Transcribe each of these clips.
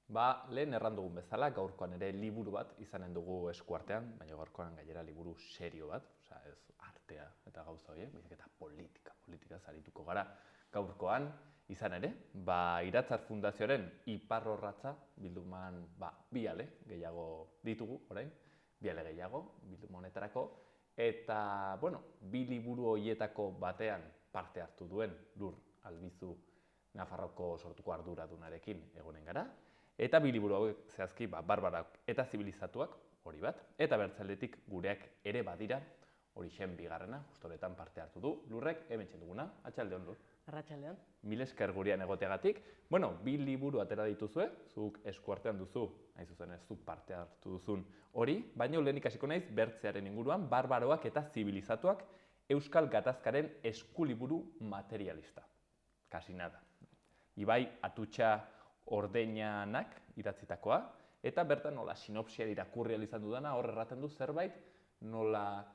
Lehen erran dugun bezala, gaurkoan ere liburu bat izanen dugu eskuartean, baina gaurkoan gainera liburu serio bat, ez artea eta gauza horiek, baizik eta politika zarituko gara gaurkoan. Izan ere, Iratzar Fundazioaren Iparrorratza bilduman bi ale gehiago ditugu orain, bi ale gehiago bilduma honetarako, eta, bi liburu horietako batean parte hartu duen Lur Albizu Nafarroako sortuko arduradunarekin egonen gara, eta bi liburu hauek zehazki Barbarak eta Zibilizatuak, hori bat, eta bertzaldetik gureak ere badira, hori xen bigarrena, justoretan parte hartu du, Lurrek hemen txenduguna, atxaldeon Lur. Arratsaldeon. Mil esker gurean egoteagatik. Bi liburu atera dituzue, zuk eskuartean duzu, hain zuzen ez zuk parte hartu duzun hori, baina lehen ikasiko naiz bertzearen inguruan, Barbaroak eta Zibilizatuak Euskal Gatazkaren eskuliburu materialista. Kasi nada. Ibai Atutxa Ordeñanak idatzitakoa, eta bertan nola sinopsia irakurri izan dudana, hor erraten du zerbait, nola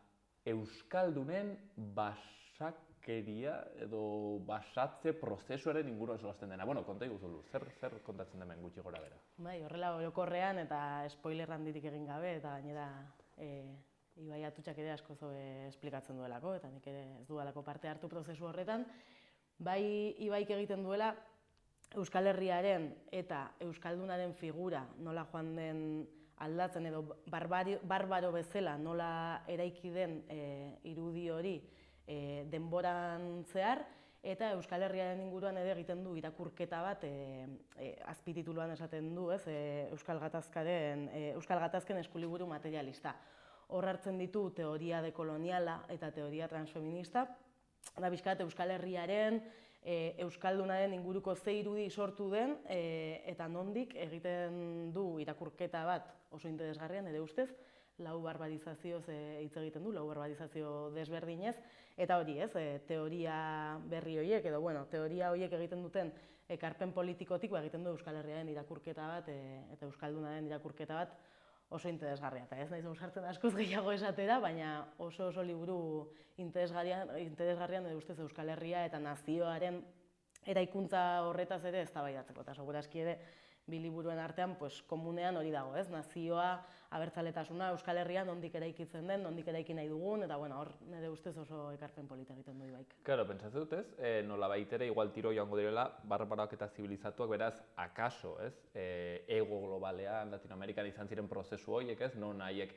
Euskaldunen basakeria edo basatze prozesuaren inguruan solasten dena. Konta iguzu, zer kontatzen demen gutxi gora bera? Horrela orokorrean eta spoiler handirik egin gabe, eta gainera Ibai Atutxak ere asko esplikatzen duelako, eta nik ere ez dudalako parte hartu prozesu horretan. Ibaik egiten duela Euskal Herriaren eta Euskaldunaren figura nola joan den aldatzen edo barbaro bezala nola eraiki den irudi hori denboran zehar, eta Euskal Herriaren inguruan ere egiten du irakurketa bat, azpitituluan esaten du, Euskal Gatazken eskuliburu materialista. Hor hartzen ditu teoria dekoloniala eta teoria transfeminista, da bizkat Euskal Herriaren, Euskaldunaren inguruko ze irudi sortu den, eta nondik egiten du irakurketa bat oso interesgarrian, ere ustez, lau barbarizazioz hitz egiten du, lau barbarizazio desberdinez, eta hori teoria berri horiek, edo teoria horiek egiten duten ekarpen politikotik egiten du Euskal Herriaren irakurketa bat, eta Euskaldunaren irakurketa bat oso interesgarria. Eta ez naiz ausartzen askoz gehiago esatera, baina oso liburu interesgarrian edo ustez Euskal Herria eta nazioaren eraikuntza horretaz ere eztabaidatzeko. Eta segurazki ere bi liburuen artean komunean hori dago, nazioa, abertzaletasuna, Euskal Herria nondik eraikitzen den, nondik eraiki nahi dugun, eta hor nire ustez oso ekarpen polita egiten du Ibaik. Claro, pentsatzen dut nola baitere igual tiro joango direla Barbaroak eta Zibilizatuak, beraz, akaso, ego globalean, Latinoamerikan izan ziren prozesu horiek, non haiek,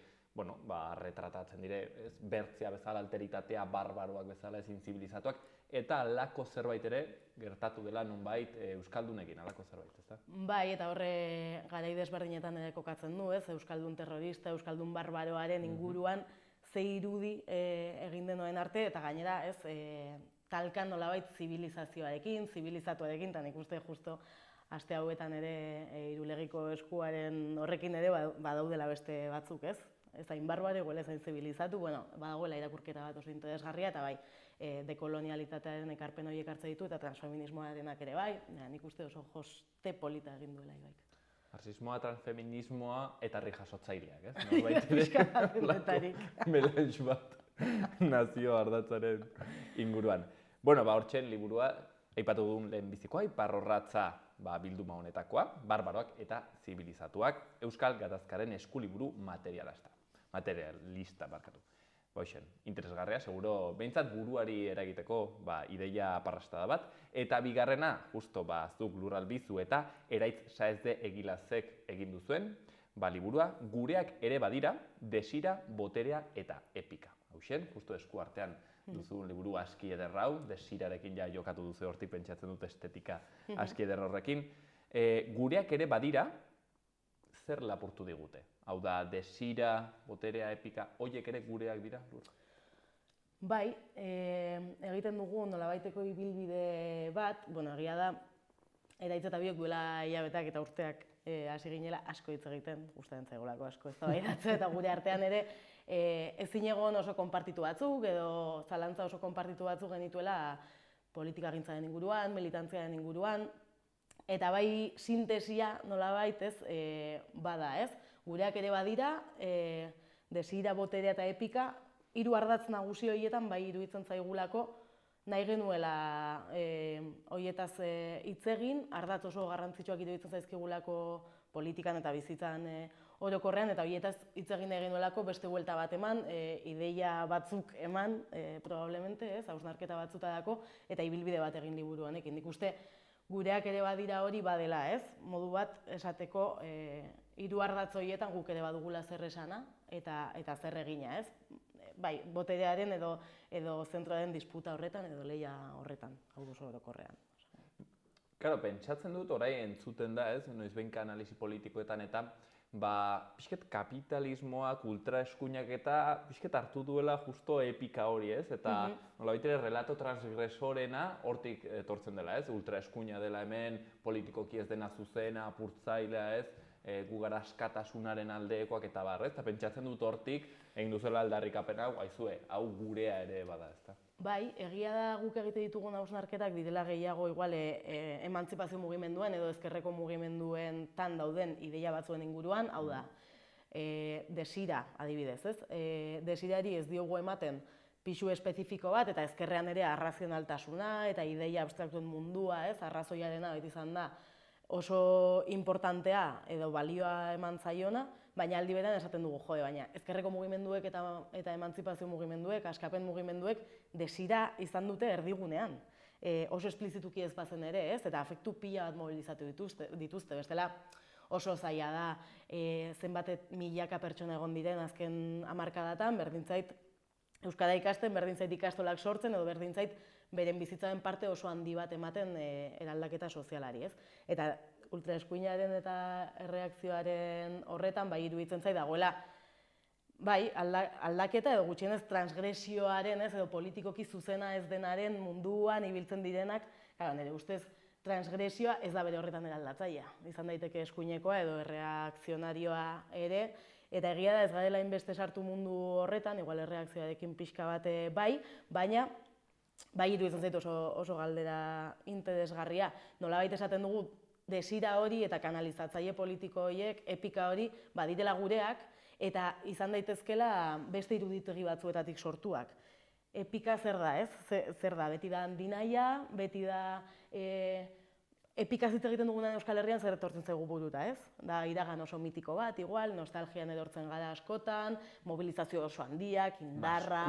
retratatzen dire, bertzea bezala, alteritatea, barbaroak bezala, ezin zibilizatuak, eta alako zerbait ere gertatu dela nonbait Euskaldunekin, alako zerbait, ezta? Bai, eta horre garai desberdinetan ere kokatzen du, Euskaldun terrorista, Euskaldun barbaroaren inguruan ze irudi egin denoen arte, eta gainera, talkan nolabait zibilizazioarekin, zibilizatuarekin, eta nik uste justo aste hauetan ere Irulegiko eskuaren horrekin ere badaudela beste batzuk, ez hain barbaro, ez hain zibilizatu, badagoela irakurketa bat oso interesgarria, eta bai, dekolonialitatearen ekarpen horiek hartzen ditu, eta transfeminismoarenak ere bai, nik uste oso joste polita egin duela Ibaik. Marxismoa, transfeminismoa eta herri jasotzaileak, ez? Norbait Piskat melanx bat nazio ardatzaren inguruan. Hortxen liburua, aipatu dugun lehenbizikoa, Iparrorratza bilduma honetakoa, Barbaroak eta Zibilizatuak, Euskal Gatazkaren eskuliburu materialista. Interesgarria, seguro, behintzat buruari eragiteko ideia aparrastada bat, eta bigarrena, justo zuk Lur Albizu eta Eraitz Saezde Egilazek egin duzuen, liburua, gureak ere badira, desira, boterea eta epika. Hauxen, justo eskuartean duzun liburu aski ederra hau, desirarekin ja jokatu duzu hortik pentsatzen dut estetika aski ederra horrekin. Gureak ere badira, zer lapurtu digute? Hau da, desira, boterea, epika, horiek ere gureak dira? Bai, egiten dugu nolabaiteko ibilbide bat, egia da, Eraitz eta biok duela hilabeteak eta urteak hasi ginela asko hitz egiten, gustatzen zaigulako asko eztabaidatzen, eta gure artean ere ezin egon oso konpartitu batzuk edo zalantza oso konpartitu batzuk genituela politikagintzaren inguruan, militantziaren inguruan, eta bai sintesia nolabait bada, gureak ere badira, desira, boterea eta epika, hiru ardatz nagusi horietan bai iruditzen zaigulako nahi genuela horietaz hitz egin, ardatz oso garrantzitsuak iruditzen zaizkigulako politikan eta bizitzan orokorrean, eta horietaz hitz egin nahi genuelako beste buelta bat eman, ideia batzuk eman, probablemente, hausnarketa batzutarako, eta ibilbide bat egin liburu honekin. Nik uste gureak ere badira hori badela, modu bat esateko hiru ardatz horietan guk ere badugula zer esana eta zer egina, bai, boterearen edo zentroaren disputa horretan edo lehia horretan, hau oso orokorrean. Claro, pentsatzen dut, orain entzuten da, noizbehinka analisi politikoetan eta pixket kapitalismoak, ultraeskuinak eta pixket hartu duela justo epika hori, eta nolabait ere relato transgresorena hortik etortzen dela, ultraeskuina dela hemen, politikoki ez dena zuzena, apurtzailea, gu gara askatasunaren aldekoak eta barrez, eta pentsatzen dut hortik egin duzuela aldarrikapena, hau gurea ere bada, ezta? Bai, egia da guk egite ditugun hausnarketak direla gehiago igual emantzipazio mugimenduen edo ezkerreko mugimenduen tan dauden ideia batzuen inguruan, hau da, desira adibidez, desirari ez diogu ematen pisu espezifiko bat eta ezkerrean ere arrazionaltasuna eta ideia abstraktuen mundua, arrazoiarena beti izan da oso importantea edo balioa eman zaiona, baina aldi berean esaten dugu, baina ezkerreko mugimenduek eta emantzipazio mugimenduek, askapen mugimenduek desira izan dute erdigunean. Oso esplizituki ez bazen ere, eta afektu pila bat mobilizatu dituzte, bestela oso zaila da zenbat milaka pertsona egon diren azken hamarkadatan, berdintzait euskara ikasten, berdintzait ikastolak sortzen edo berdintzait beren bizitzaren parte oso handi bat ematen eraldaketa sozialari, Eta ultraeskuinaren eta erreakzioaren horretan bai iruditzen zait dagoela bai aldaketa edo gutxienez transgresioaren edo politikoki zuzena ez denaren munduan ibiltzen direnak, nire ustez transgresioa ez da bere horretan eraldatzailea, izan daiteke eskuinekoa edo erreakzionarioa ere, eta egia da ez garela inbeste sartu mundu horretan, igual erreakzioarekin pixka bat bai, baina bai iruditzen zait oso galdera interesgarria. Nolabait esaten dugu desira hori eta kanalizatzaile politiko horiek, epika hori, badirela gureak, eta izan daitezkela beste iruditegi batzuetatik sortuak. Epika zer da, Zer da, beti da handinaia, beti da epika hitz egiten dugunan Euskal Herrian zer etortzen zaigu buruta, Da iragan oso mitiko bat, igual, nostalgian edortzen gara askotan, mobilizazio oso handiak, indarra,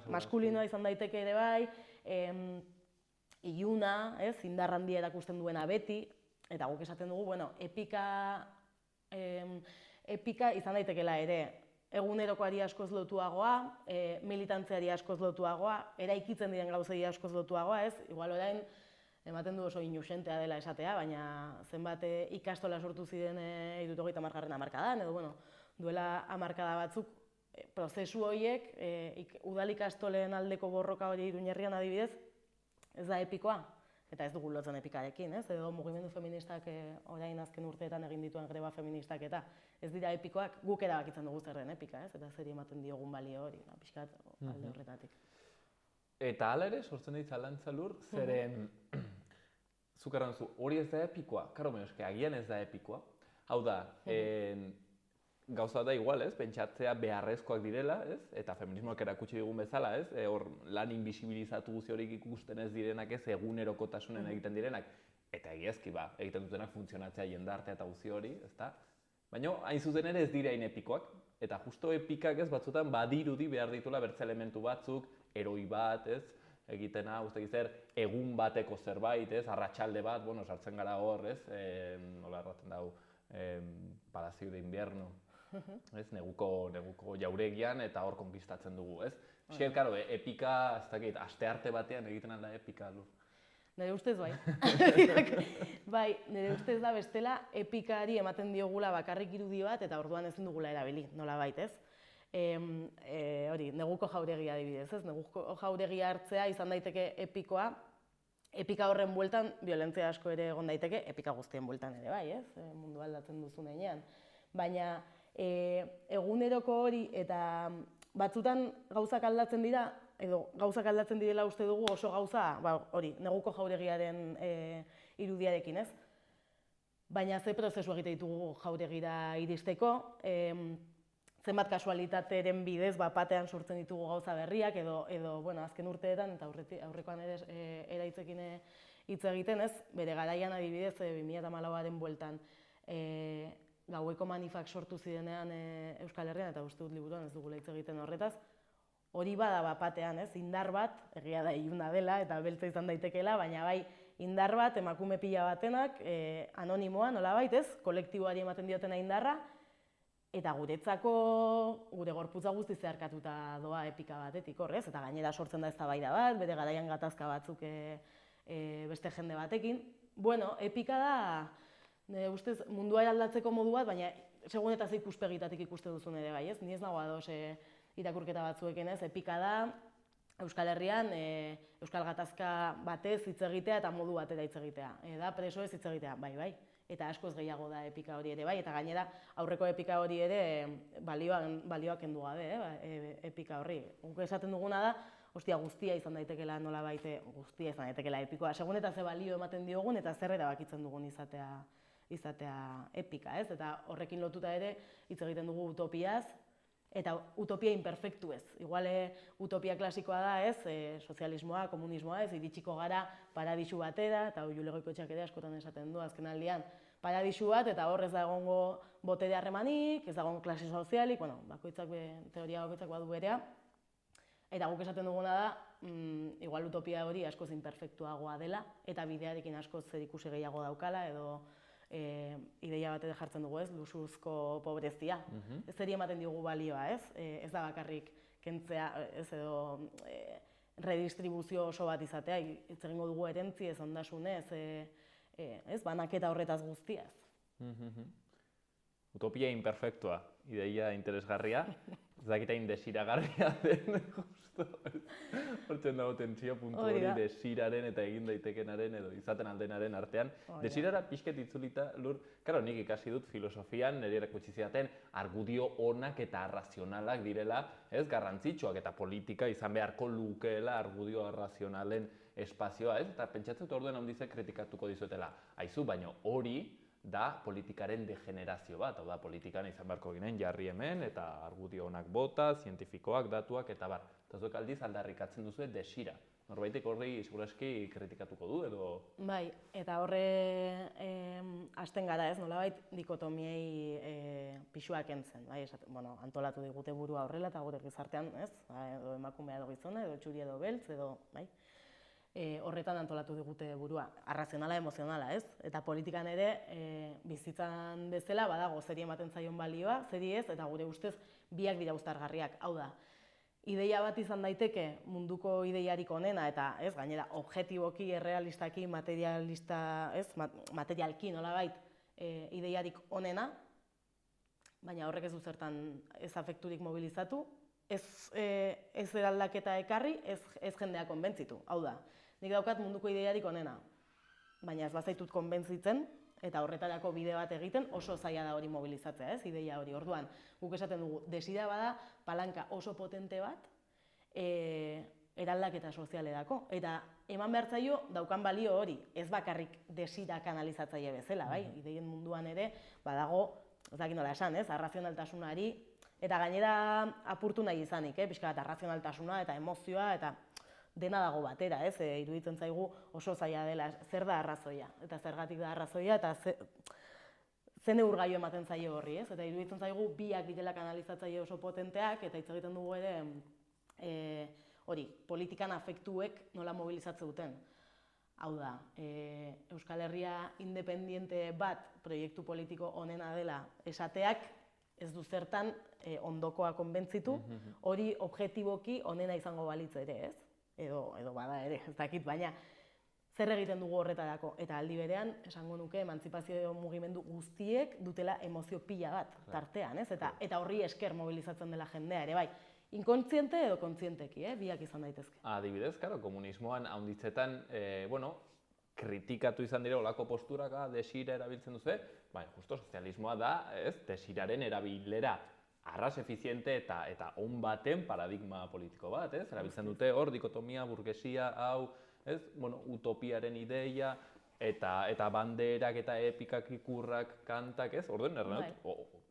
maskulinoa izan daiteke ere bai, iluna, indar handia erakusten duena beti, eta guk esaten dugu, epika izan daitekeela ere, egunerokoari askoz lotuagoa, militantziari askoz lotuagoa, eraikitzen diren gauzei askoz lotuagoa, igual orain, ematen du oso inusentea dela esatea, baina zenbat ikastola sortu ziren 70. hamarkadan, edo duela hamarkada batzuk, prozesu horiek, udal ikastolen aldeko borroka hori Iruñerrian adibidez, ez da epikoa, eta ez dugu lotzen epikarekin, edo mugimendu feministak orain azken urteetan egin dituen greba feministak eta ez dira epikoak, guk erabakitzen dugu zer den epika, eta zer ematen diogun balio hori, pixkat alde horretatik. Eta hala ere, sortzen dit zalantza lur, zeren zuk erran zu, hori ez da epikoa, karo eske agian ez da epikoa, hau da, gauza da igual, pentsatzea beharrezkoak direla, eta feminismoak erakutsi digun bezala, hor lan invisibilizatu guzi horik ikusten ez direnak, egunerokotasunen egiten direnak, eta egiazki egiten dutenak funtzionatzea jendartea eta guzi hori, ezta? Baina hain zuzen ere ez dira hain epikoak, eta justo epikak batzutan badirudi behar ditula bertze elementu batzuk, eroi bat, egitena, zer, egun bateko zerbait, arratsalde bat, sartzen gara hor, nola erraten dago, Palacio de Invierno, neguko jauregian eta hor konkistatzen dugu, Pixket, karo, epika, ez dakit, astearte batean egiten alda epika, lur. Nire ustez bai. Bai, nire ustez da bestela epikari ematen diogula bakarrik irudi bat eta orduan ezin dugula erabili, nolabait, Hori, neguko jauregia adibidez, neguko jauregia hartzea izan daiteke epikoa, epika horren bueltan violentzia asko ere egon daiteke, epika guztien bueltan ere bai, mundu aldatzen duzun heinean. Baina eguneroko hori eta batzutan gauzak aldatzen dira, edo gauzak aldatzen direla uste dugu oso gauza, hori, neguko jauregiaren irudiarekin, Baina ze prozesu egite ditugu jauregira iristeko, zenbat kasualitateren bidez batean sortzen ditugu gauza berriak edo bueno, azken urteetan eta aurrekoan ere eraitzekin hitz egiten, ez? Bere garaian adibidez 2014aren bueltan gaueko manifak sortu zirenean Euskal Herrian, eta uste dut liburuan ez dugula hitz egiten horretaz, hori bada batean, ez? Indar bat, egia da iluna dela eta beltza izan daitekeela, baina bai indar bat emakume pila batenak anonimoa nolabait, ez? Kolektiboari ematen diotena indarra, eta guretzako gure gorputza guztiz zeharkatuta doa epika batetik horrez, eta gainera sortzen da eztabaida bat, bere garaian gatazka batzuk beste jende batekin. Bueno, epika da, ustez, mundua aldatzeko modu bat, baina segun eta ze ikuspegitatik ikuste duzun ere bai, ez? Ni ez nago ados irakurketa batzuekin, ez? Epika da Euskal Herrian euskal gatazka batez hitz egitea eta modu batera hitz egitea. Da presoez hitz egitea, bai. Eta askoz gehiago da epika hori ere bai, eta gainera aurreko epika hori ere balioak kendu gabe, epika horri. Guk esaten duguna da, ostia, guztia izan daitekeela nolabait, guztia izan daitekeela epikoa. Segun eta ze balio ematen diogun eta zer erabakitzen dugun izatea epika, ez? Eta horrekin lotuta ere hitz egiten dugu utopiaz, eta utopia imperfektuez. Igual utopia klasikoa da, ez? Sozialismoa, komunismoa, ez? Iritsiko gara paradisu batera, eta Julio Goikoetxeak ere askotan esaten du azken aldian, paradisu bat, eta hor ez da egongo botere harremanik, ez da egongo klase sozialik, bueno, teoria bakoitzak badu berea. Eta guk esaten duguna da, igual utopia hori askoz imperfektuagoa dela, eta bidearekin askoz zerikusi gehiago daukala, edo ideia batera jartzen dugu, ez, lusuzko pobrezia. Ez zeri ematen diogu balioa, ez? Ez da bakarrik kentzea, ez edo redistribuzio oso bat izatea, hitz egingo dugu erentziez, ondasunez, ez, banaketa horretaz guztiaz. Utopia imperfektua, ideia interesgarria, ez dakitain desiragarria den, justo. Hortzen dago tentsio puntu hori desiraren eta egin daitekenaren edo izaten aldenaren artean. Desirara pixket itzulita, Lur, karo, nik ikasi dut filosofian, nire erakutsi zidaten, argudio onak eta arrazionalak direla, ez, garrantzitsuak eta politika izan beharko lukeela argudio arrazionalen espazioa, ez, eta pentsatzen dut orduen handizek kritikatuko dizuetela. Aizu, baino hori da politikaren degenerazio bat, hau da, politikan izan beharko ginen jarri hemen, eta argudio onak bota, zientifikoak, datuak, eta bar. Eta zuek aldiz aldarrikatzen duzu desira. Norbaitek horri segurazki kritikatuko du, edo... Bai, eta horre hasten gara, ez, nolabait dikotomiei pixuak entzen. Bai, bueno, antolatu digute burua horrela, eta gure gizartean, ez, edo emakumea edo gizona, edo txuri edo beltz, edo, bai. Horretan antolatu digute burua, arrazionala, emozionala, ez? Eta politikan ere, bizitzan bezala, badago zeri ematen zaion balioa, zeri ez, eta gure ustez biak dira uztargarriak. Hau da, ideia bat izan daiteke munduko ideiarik onena, eta ez, gainera, objektiboki, errealistaki, materialki nolabait ideiarik onena, baina horrek ez du zertan ez afekturik mobilizatu, ez eraldaketa ekarri, ez jendea konbentzitu. Hau da, nik daukat munduko ideiarik onena, baina ez bazaitut konbentzitzen, eta horretarako bide bat egiten oso zaila da hori mobilizatzea, ez, ideia hori. Orduan, guk esaten dugu, desira bada palanka oso potente bat eraldaketa sozialerako. Eta eman behar zaio daukan balio hori, ez bakarrik desira kanalizatzaile bezala, bai? Ideien munduan ere, badago, ez dakit nola esan, ez, arrazionaltasunari, eta gainera apurtu nahi izanik, pixka bat arrazionaltasuna eta emozioa, eta dena dago batera, ez, iruditzen zaigu oso zaila dela, zer da arrazoia, eta zergatik da arrazoia, eta ze neurgailu ematen zaio horri, ez, eta iruditzen zaigu biak direla kanalizatzaile oso potenteak, eta hitz egiten dugu ere, hori, politikan afektuek nola mobilizatzen duten. Hau da, Euskal Herria independiente bat proiektu politiko onena dela esateak, ez du zertan ondokoa konbentzitu, hori objektiboki onena izango balitz ere, ez? Edo bada ere, ez dakit, baina zer egiten dugu horretarako, eta aldi berean, esango nuke, emantzipazio mugimendu guztiek dutela emozio pila bat tartean, ez? Eta horri esker mobilizatzen dela jendea ere, bai, inkontziente edo kontzienteki, biak izan daitezke. Adibidez, karo, komunismoan haunditzetan, bueno, kritikatu izan dira olako posturaka desira erabiltzen duzu, bai, justo sozialismoa da, ez, desiraren erabilera arras efiziente eta on baten paradigma politiko bat, ez? Erabiltzen dute hor dikotomia, burgesia, hau, ez? Bueno, utopiaren ideia, eta banderak eta epikak ikurrak kantak, ez? Orduen,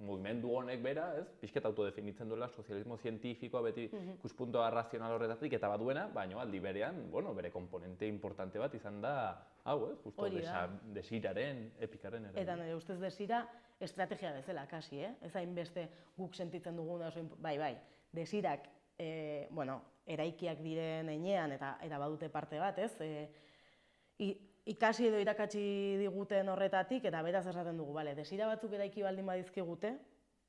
mugimendu honek bera, ez? Pixket autodefinitzen duela sozialismo zientifikoa beti ikuspuntua razional horretatik eta baduena, baina aldi berean, bere komponente importante bat izan da, justo desiraren, epikaren ere. Eta nire ustez desira estrategia bezala, kasi, ez hainbeste guk sentitzen duguna oso, bai, desirak, eraikiak diren heinean eta badute parte bat, ez? Ikasi edo irakatsi diguten horretatik, eta beraz esaten dugu, desira batzuk eraiki baldin badizkigute,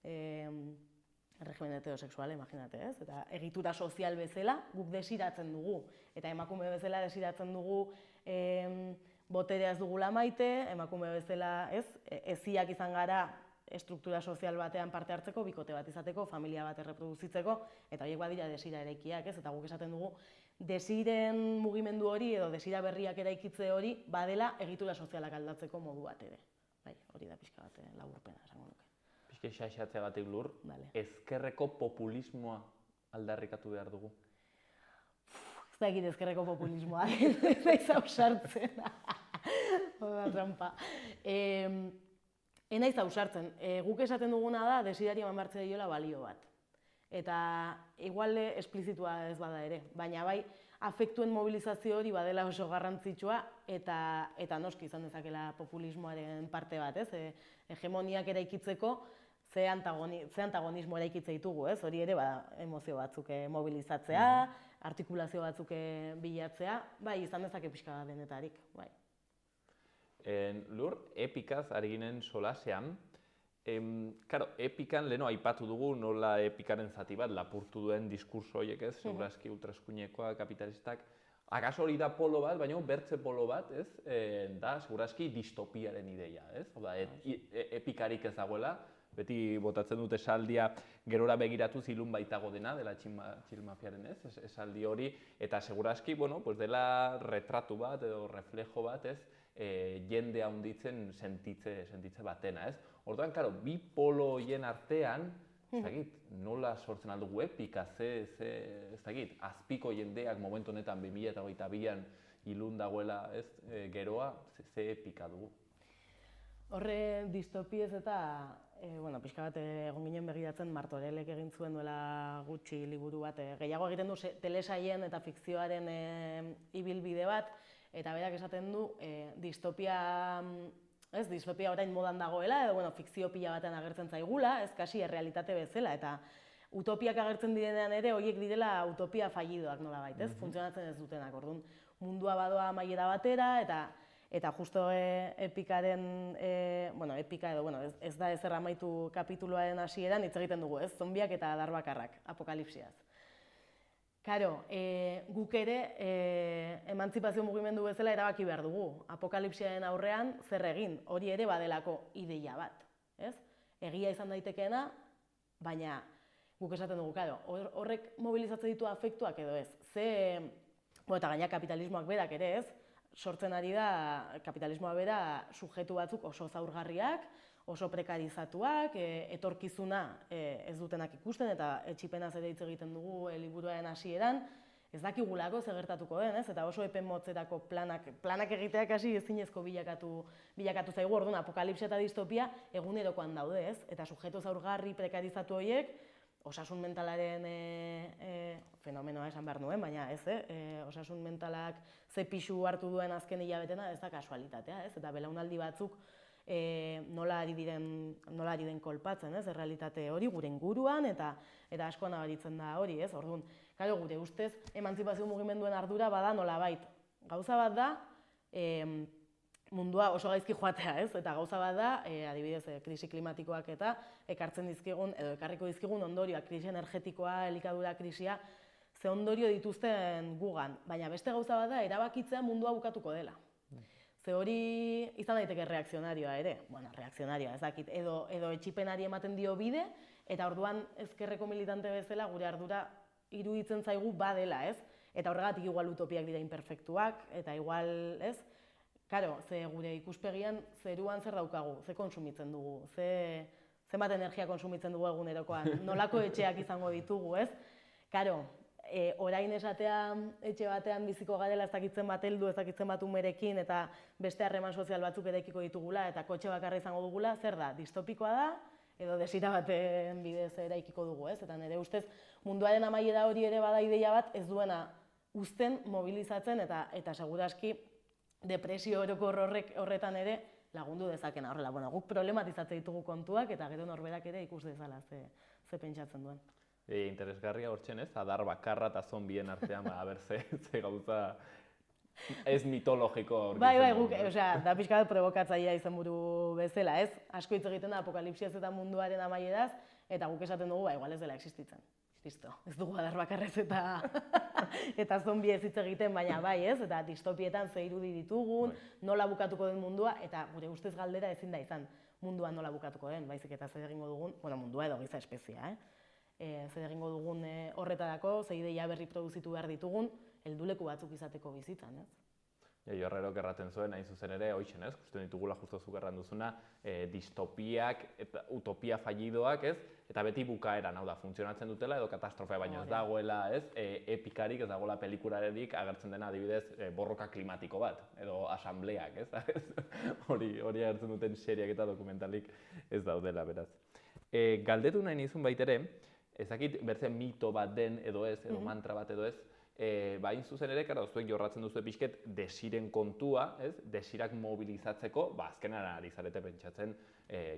erregimen heterosexuala, imaginate, ez? Eta egitura sozial bezala guk desiratzen dugu, eta emakume bezala desiratzen dugu boterea ez dugula maite, emakume bezala, ez? Eziak izan gara estruktura sozial batean parte hartzeko, bikote bat izateko, familia bat erreproduzitzeko, eta horiek badira desira eraikiak, ez? Eta guk esaten dugu, desiren mugimendu hori edo desira berriak eraikitze hori badela egitura sozialak aldatzeko modu bat ere. Bai, hori da pixka bat laburpena, esango nuke. Pixka xaxatzeagatik Lur, ezkerreko populismoa aldarrikatu behar dugu? Ez da egin ezkerreko populismoa, ez da ausartzen. Oda trampa. Enaiz ausartzen, guk esaten duguna da desirari eman behar zaiola balio bat. Eta igual esplizitua ez bada ere, baina bai afektuen mobilizazio hori badela oso garrantzitsua eta noski izan dezakela populismoaren parte bat, ez? Hegemoniak eraikitzeko ze antagonismo eraikitze ditugu, ez? Hori ere bada emozio batzuk mobilizatzea, artikulazio batzuk bilatzea, bai izan dezake pixka bat denetarik, bai. Lur, epikaz ari ginen solasean, epikan leheno aipatu dugu nola epikaren zati bat lapurtu duen diskurso horiek, ez? Segurazki ultraeskuinekoa, kapitalistak. Akaso hori da polo bat, baina bertze polo bat, ez? Da, segurazki distopiaren ideia, ez? Epikarik ez dagoela, beti botatzen dute esaldia gerora begiratuz ilun baitago dena, dela txilmafiaren, ez? Esaldi hori, eta segurazki, dela retratu bat edo reflejo bat, ez? Jende handitzen sentitze batena, ez? Orduan, bi polo horien artean, nola sortzen aldugu epika, azpiko jendeak momentu honetan 2022an ilun dagoela, ez? Geroa, ze epika dugu? Horre distopiez eta, pixka bat egon ginen begiratzen Martorellek egin zuen duela gutxi liburu bat, gehiago egiten du telesaien eta fikzioaren ibilbide bat, eta berak esaten du distopia orain modan dagoela, edo fikzio pila batean agertzen zaigula, ez kasi errealitate bezala, eta utopiak agertzen direnean ere horiek direla utopia fallidoak nolabait, ez? Funtzionatzen ez dutenak, orduan mundua badoa amaiera batera, eta justo epikaren, epika edo, ez da ezer amaitu kapituluaren hasieran hitz egiten dugu, ez? Zombiak eta darbakarrak, apokalipsiaz. Karo, guk ere emantzipazio mugimendu bezala erabaki behar dugu. Apokalipsiaren aurrean zer egin, hori ere badelako ideia bat, ez? Egia izan daitekeena, baina guk esaten dugu, karo, horrek mobilizatzen ditu afektuak edo ez. Eta gaina kapitalismoak berak ere ez, sortzen ari da kapitalismoa bera subjektu batzuk oso zaurgarriak, oso prekarizatuak, etorkizuna ez dutenak ikusten eta etxipenaz ere hitz egiten dugu liburuaren hasieran, ez dakigulako zer gertatuko den, ez? Eta oso epe motzerako planak egiteak hasi ezinezko bilakatu zaigu, orduan apokalipsia eta distopia egunerokoan daude, ez? Eta subjektu zaurgarri prekarizatu horiek, osasun mentalaren fenomenoa esan behar nuen, baina ez, osasun mentalak ze pisu hartu duen azken hilabetena ez da kasualitatea, ez? Eta belaunaldi batzuk nola ari den kolpatzen, ez? Errealitate hori gure inguruan eta asko nabaritzen da hori, ez? Orduan, gure ustez emantzipazio mugimenduen ardura bada nolabait. Gauza bat da mundua oso gaizki joatea, ez? Eta gauza bat da, adibidez, krisi klimatikoak eta ekartzen dizkigun, edo ekarriko dizkigun ondorioak, krisi energetikoa, elikadura krisia, ze ondorio dituzten gugan. Baina beste gauza bat da, erabakitzea mundua bukatuko dela. Ze hori izan daiteke reakzionarioa ere, reakzionarioa, ez dakit, edo etxipenari ematen dio bide, eta orduan ezkerreko militante bezala gure ardura iruditzen zaigu badela, ez? Eta horregatik igual utopiak dira imperfektuak, eta igual, ez? Karo, ze gure ikuspegian zeruan zer daukagu, ze konsumitzen dugu, zenbat energia konsumitzen dugu egunerokoan, nolako etxeak izango ditugu, ez? Karo, orain esatea etxe batean biziko garela ez dakitzen bat heldu, ez dakitzen bat umerekin eta beste harreman sozial batzuk eraikiko ditugula eta kotxe bakarra izango dugula, zer da, distopikoa da edo desira baten bidez eraikiko dugu, ez? Eta nire ustez munduaren amaiera hori ere bada ideia bat ez duena uzten mobilizatzen eta seguraski depresio orokor horretan ere lagundu dezakena. Horrela, bueno, guk problematizatzen ditugu kontuak eta gero norberak ere ikus dezala ze pentsatzen duen. Interesgarria hortzen ez, adar bakarra eta zombien artean, aber ze gauza ez mitologiko. Bai, guk, da pixka bat provokatzailea izenburu bezala, ez? Asko hitz egiten da apokalipsiaz eta munduaren amaieraz, eta guk esaten dugu, igual ez dela existitzen. Listo, ez dugu adar bakarrez eta zombi ez hitz egiten, baina bai, ez? Eta distopietan ze irudi ditugun, nola bukatuko den mundua, eta gure ustez galdera ezin da izan mundua nola bukatuko den, baizik eta zer egingo dugun, mundua edo giza espezia, zer egingo dugun horretarako, ze ideia berri produzitu behar ditugun, helduleku batzuk izateko bizitzan, ez? Jo Herrerok erraten zuen, hain zuzen ere, hoixen, ez? Justu ditugula justu zuk erran duzuna, distopiak eta utopia fallidoak, ez? Eta beti bukaeran, hau da, funtzionatzen dutela edo katastrofea, baina ez dagoela, ez? Epikarik, ez dagoela pelikularedik agertzen dena adibidez borroka klimatiko bat, edo asambleak, ez? Hori agertzen duten seriak eta dokumentalik ez daudela, beraz. Galdetu nahi nizun baitere, ezakit berze mito bat den edo ez, edo mantra bat edo ez, hain zuzen ere, zuek jorratzen duzu pixket desiren kontua, desirak mobilizatzeko, azkenean ari zarete pentsatzen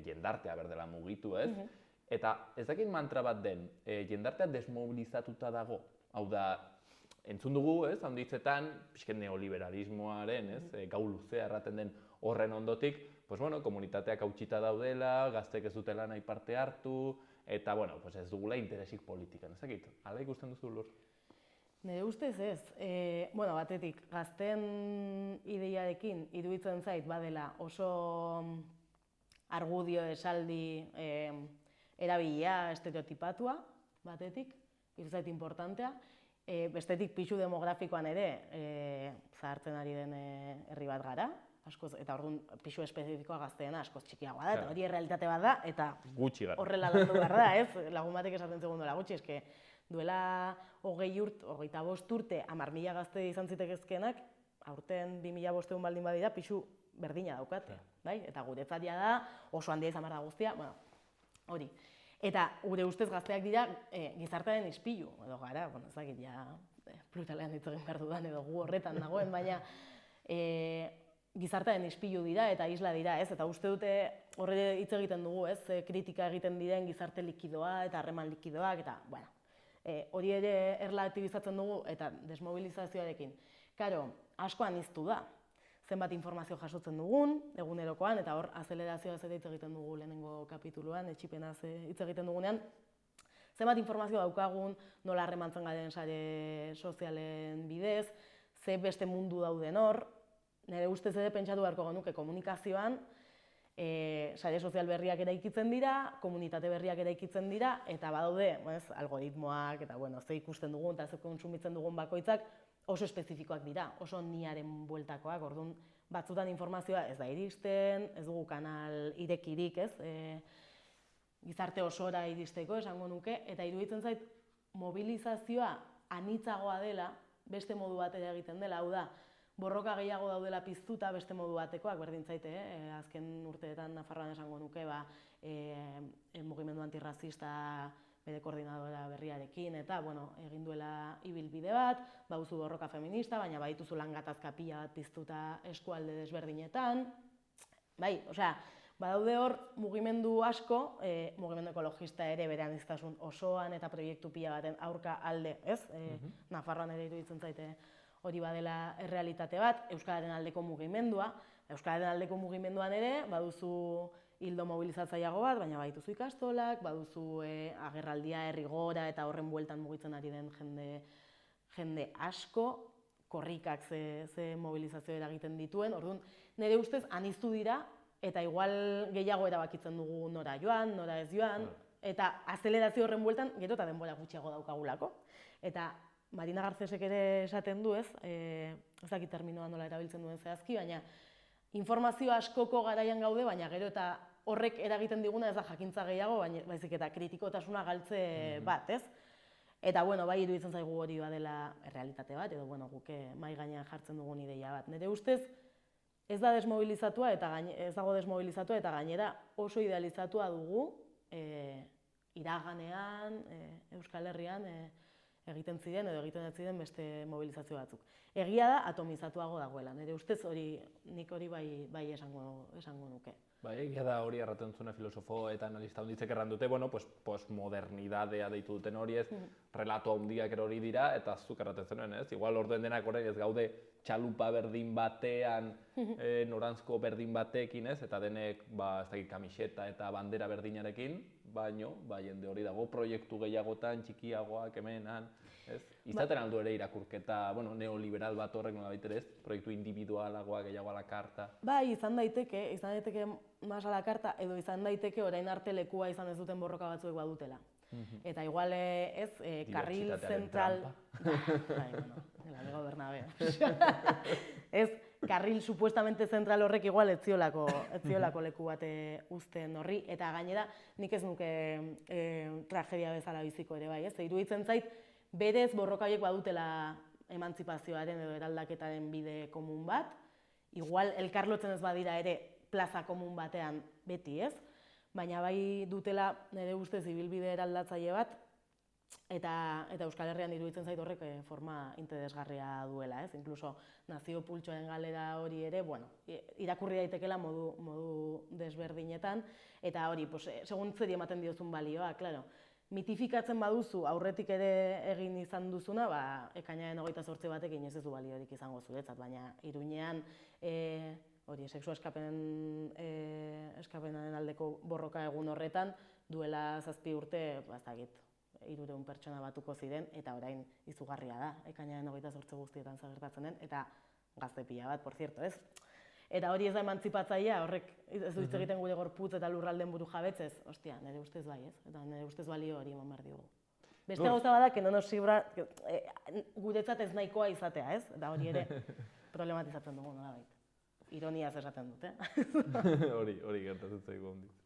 jendartea berdela mugitu, ez? Eta ez dakit mantra bat den, jendartea desmobilizatuta dago, hau da, entzun dugu, ez, handitzetan, pixket neoliberalismoaren, ez, gau luzea erraten den horren ondotik, komunitateak hautsita daudela, gaztek ez dutela nahi parte hartu, eta, ez dugula interesik politikan, ez dakit, hala ikusten duzu Lur? Nire ustez ez. Batetik, gazten ideiarekin iruditzen zait badela oso argudio esaldi erabilia estereotipatua, batetik, iruditzen zait importantea. Bestetik, pixu demografikoan ere zahartzen ari den herri bat gara, eta orduan pixu espezifikoa gazteena askoz txikiagoa da, eta hori errealitate bat da, eta horrela landu behar da, ez? Lagun batek esaten zegoen duela gutxi, eske duela 25 urte 10.000 gazte izan zitekezkenak, aurten 2.500 baldin badira, pixu berdina daukate, bai? Eta guretzat da oso handia izan behar da guztia, hori. Eta gure ustez gazteak dira gizartearen ispilu, edo gara, ez dakit, pluralean hitz egin behar dudan edo gu horretan dagoen, baina gizartearen ispilu dira eta isla dira, ez? Eta uste dute horre hitz egiten dugu, ez? Kritika egiten diren gizarte likidoa eta harreman likidoak, eta, hori ere erlatibizatzen dugu eta desmobilizazioarekin. Karo, asko aniztu da. Zenbat informazio jasotzen dugun, egunerokoan, eta hor azelerazioaz ere hitz egiten dugu lehenengo kapituluan, etxipenaz hitz egiten dugunean. Zenbat informazio daukagun, nola harremantzen garen sare sozialen bidez, ze beste mundu dauden hor. Nire ustez ere pentsatu beharko genuke komunikazioan, sare sozial berriak eraikitzen dira, komunitate berriak eraikitzen dira, eta badaude algoritmoak, eta ze ikusten dugun eta ze kontsumitzen dugun bakoitzak oso espezifikoak dira, oso niaren bueltakoak, orduan batzutan informazioa ez da iristen, ez dugu kanal irekirik, ez? Gizarte osora iristeko esango nuke, eta iruditzen zait mobilizazioa anitzagoa dela, beste modu bat ere egiten dela, hau da, borroka gehiago daudela piztuta beste modu batekoak, berdin zaite, azken urteetan Nafarroan esango nuke, mugimendu antirrazista bere koordinadora berriarekin, eta, egin duela ibilbide bat, baduzu borroka feminista, baina badituzu lan gatazka pila bat piztuta eskualde desberdinetan. Badaude hor mugimendu asko, mugimendu ekologista ere bere aniztasun osoan eta proiektu pila baten aurka alde, ez? Nafarroan ere iruditzen zaite hori badela errealitate bat, Euskararen aldeko mugimendua. Euskararen aldeko mugimenduan ere, baduzu hildo mobilizatzaileago bat, baina badituzu ikastolak, baduzu agerraldia herri gora eta horren bueltan mugitzen ari den jende asko, korrikak ze mobilizazio eragiten dituen, orduan nire ustez aniztu dira, eta igual gehiago erabakitzen dugu nora joan, nora ez joan, eta azelerazio horren bueltan gero eta denbora gutxiago daukagulako. Eta Marina Garcesek ere esaten du, ez? Ez dakit terminoa nola erabiltzen duen zehazki, baina informazio askoko garaian gaude, baina gero eta horrek eragiten diguna ez da jakintza gehiago, baizik eta kritikotasuna galtze bat, ez? Eta, bueno, bai iruditzen zaigu hori badela errealitate bat, edo, bueno, guk mahai gainean jartzen dugun ideia bat. Nire ustez, ez da desmobilizatua eta ez dago desmobilizatua eta gainera oso idealizatua dugu iraganean, Euskal Herrian egiten ziren edo egiten ez ziren beste mobilizazio batzuk. Egia da atomizatuago dagoela. Nire ustez nik hori bai esango nuke. Bai, egia da hori erraten zuen filosofo eta analista honditzek erran dute, bueno, pues postmodernidadea deitu duten hori ez, relato handiak hori dira, eta zuk erraten zenuen ez, igual orduen denak orain ez gaude txalupa berdin batean, noranzko berdin batekin ez, eta denek, ez dakit, kamiseta eta bandera berdinarekin, baino, jende hori dago proiektu gehiagotan, txikiagoak, hemenan, ez? Izaten aldu ere irakurketa, bueno, neoliberal bat horrek nolabait ere ez, proiektu individualagoa gehiago a la karta. Bai, izan daiteke mas a la karta, edo izan daiteke orain arte lekua izan ez duten borroka batzuek badutela. Eta igual ez, karril zentral... Bai, bueno, la Bernabé. Ez, karril supuestamente zentral horrek igual ez ziolako leku bat uzten horri, eta gainera nik ez nuke tragedia bezala biziko ere bai, ez? Iruditzen zait, berez borroka horiek badutela emantzipazioaren edo eraldaketaren bide komun bat, igual elkarlotzen ez badira ere plaza komun batean beti, ez? Baina bai dutela nire ustez ibilbide eraldatzaile bat, eta Euskal Herrian iruditzen zait horrek forma interesgarria duela, ez? Inkluso nazio pultsoaren galera hori ere, bueno, irakurri daitekela modu desberdinetan, eta hori, segun zeri ematen diozun balioa, klaro. Mitifikatzen baduzu aurretik ere egin izan duzuna, ekainaren 28 batekin ez du baliorik izango zuretzat, baina Iruñean hori, sexua eskapenaren aldeko borroka egun horretan, duela 7 urte, ez dakit, 300 pertsona batuko ziren, eta orain izugarria da, ekainaren 28 guztietan zagertatzen den, eta gazte pila bat, por cierto, ez? Eta hori ez da emantzipatzailea, horrek ez du hitz egiten gure gorputz eta lurralden buru jabetzez, ostia, nire ustez bai, ez? Eta nire ustez balio hori eman behar diogu. Beste gauza bada, que no nos sirva, guretzat ez nahikoa izatea, ez? Eta hori ere problematizatzen dugu, nolabait. Ironiaz esaten dut, Hori gertatzen zaigu hondik.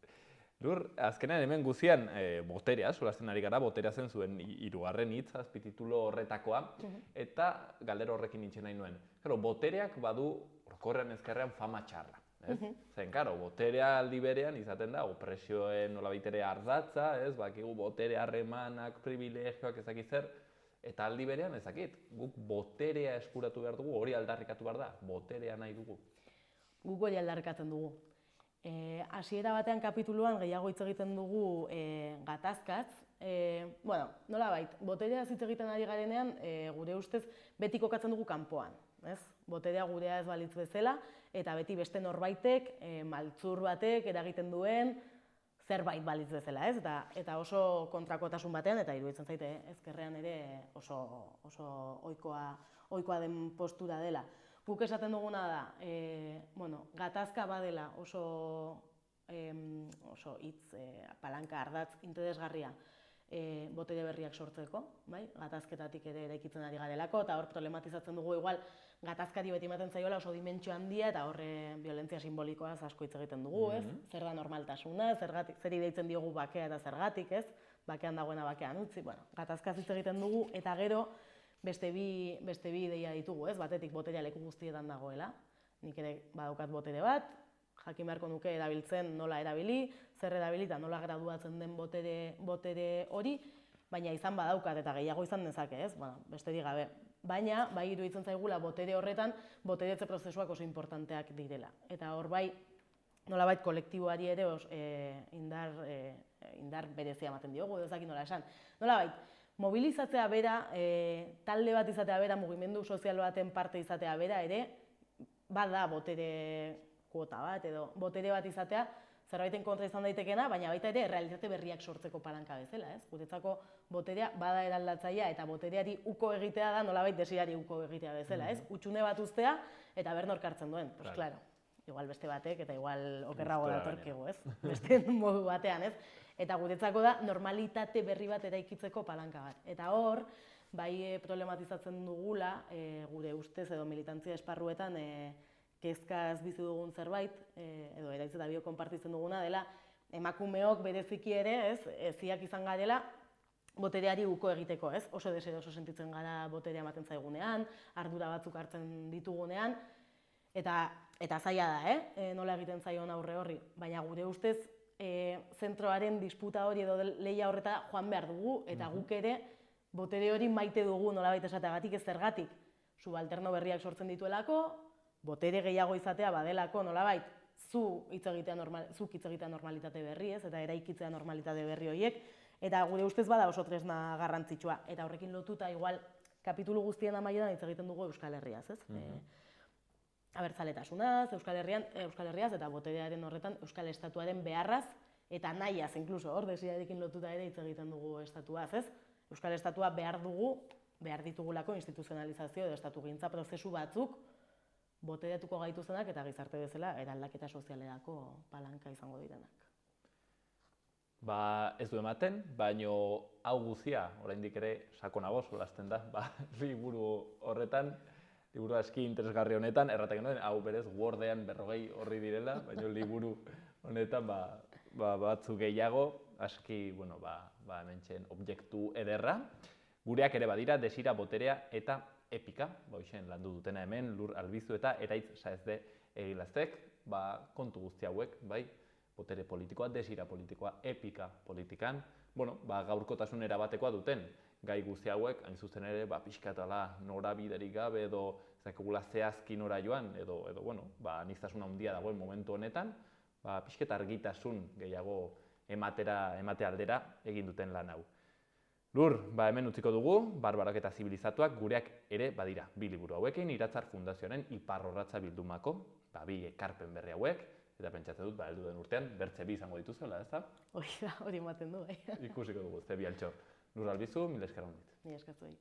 Lur, azkenean hemen guzian boterea, solasten ari gara, boterea zen zuen 3. hitz, azpititulu horretakoa, eta galdera horrekin nintzen nahi nuen. Botereak badu orokorrean ezkerrean fama txarra. Zen, boterea aldi berean izaten da, opresioen nolabait ere ardatza, bakigu botere harremanak, privilegioak ezakit zer, eta aldi berean ezakit, guk boterea eskuratu behar dugu, hori aldarrikatu behar da, boterea nahi dugu. Guk hori aldarrikatzen dugu. Hasiera batean kapituluan gehiago hitz egiten dugu gatazkaz. Bueno, nolabait, boterea hitz egiten ari garenean, gure ustez, beti kokatzen dugu kanpoan. Boterea gurea ez balitz bezala, eta beti beste norbaitek, maltzur batek eragiten duen zerbait balitz bezala, ez? Eta oso kontrakotasun batean, eta iruditzen zaite, ezkerrean ere oso ohikoa den postura dela. Guk esaten duguna da, gatazka badela oso hitz, palanka, ardatz, interesgarria botere berriak sortzeko, gatazketatik ere eraikitzen ari garelako, eta hor problematizatzen dugu igual gatazkari beti ematen zaiola oso dimentsio handia, eta horre violentzia simbolikoaz asko hitz egiten dugu, ez? Zer da normaltasuna, zeri deitzen diogu bakea eta zergatik, ez? Bakean dagoena bakean utzi, gatazkaz hitz egiten dugu, eta gero beste bi ideia ditugu, ez? Batetik boterea leku guztietan dagoela, nik ere badaukat botere bat, jakin beharko nuke erabiltzen nola erabili, zer erabili eta nola graduatzen den botere hori, baina izan badaukat eta gehiago izan dezake, ez? Besterik gabe. Baina, bai iruditzen zaigula botere horretan, boteretze prozesuak oso importanteak direla. Eta hor bai, nolabait kolektiboari ere indar berezia ematen diogu, edo ezakit nola esan. Nolabait, mobilizatzea bera, talde bat izatea bera, mugimendu sozial baten parte izatea bera ere, bada botere kuota bat, edo botere bat izatea, zerbaiten kontra izan daitekena, baina baita ere realitate berriak sortzeko palanka bezala, ez? Guretzako boterea bada eraldatzailea eta botereari uko egitea da nolabait desirari uko egitea bezala, ez? Hutsune bat uztea eta ber nork hartzen duen. Pues claro, igual beste batek eta igual okerrago datorkigu, ez? Beste modu batean, ez? Eta guretzako da normalitate berri bat eraikitzeko palanka bat. Eta hor, bai problematizatzen dugula, gure ustez edo militantzia esparruetan, kezkaz bizi dugun zerbait, edo eraitz eta bio konpartitzen duguna dela, emakumeok bereziki ere, eziak izan garela, botereari uko egiteko, ez? Oso deseroso sentitzen gara boterea ematen zaigunean, ardura batzuk hartzen ditugunean, eta zaila da, nola egiten zaion aurre horri, baina gure ustez zentroaren disputa hori edo lehia horreta joan behar dugu, eta guk ere botere hori maite dugu nolabait esateagatik ez zergatik. Subalterno berriak sortzen dituelako, botere gehiago izatea badelako nolabait zuk hitz egitea normalitate berri, ez, eta eraikitzea normalitate berri horiek, eta gure ustez bada oso tresna garrantzitsua, eta horrekin lotuta igual kapitulu guztien amaieran hitz egiten dugu Euskal Herriaz, ez? Abertzaletasunaz, Euskal Herriaz eta boterearen horretan Euskal Estatuaren beharraz eta nahiaz, inkluso hor desiarekin lotuta ere hitz egiten dugu estatuaz, ez? Euskal Estatua behar ditugulako instituzionalizazio edo estatugintza prozesu batzuk boteretuko gaituzenak eta gizarte bezala eraldaketa sozialerako palanka izango direnak. Ez du ematen, baino hau guzia, oraindik ere sakonago solasten da, liburu horretan, liburu aski interesgarri honetan, erratak genuen, hau berez Wordean 40 horri direla, baina liburu honetan batzuk gehiago, aski, hementxen objektu ederra. Gureak ere badira, desira, boterea eta epika, hoxen landu dutena hemen, Lur Albizu eta Eraitz Saezde Egilaztek, kontu guzti hauek, botere politikoa, desira politikoa, epika politikan, gaurkotasun erabatekoa duten gai guzti hauek, hain zuzen ere, pixkatala norabiderik gabe edo ezakegula zehazki nora joan, edo aniztasuna handia dagoen momentu honetan, pixket argitasun gehiago emate aldera egin duten lan hau. Lur, hemen utziko dugu, Barbarak eta Zibilizatuak gureak ere badira, 2 liburu hauekin, Iratzar Fundazioaren Iparrorratza bildumako, 2 ekarpen berri hauek, eta pentsatzen dut, heldu den urtean, bertze 2 izango dituzuela, ez da? Hori ematen du, Ikusiko dugu, ze bi altxor. Lur Albizu, mila esker honit. Mila esker zuei.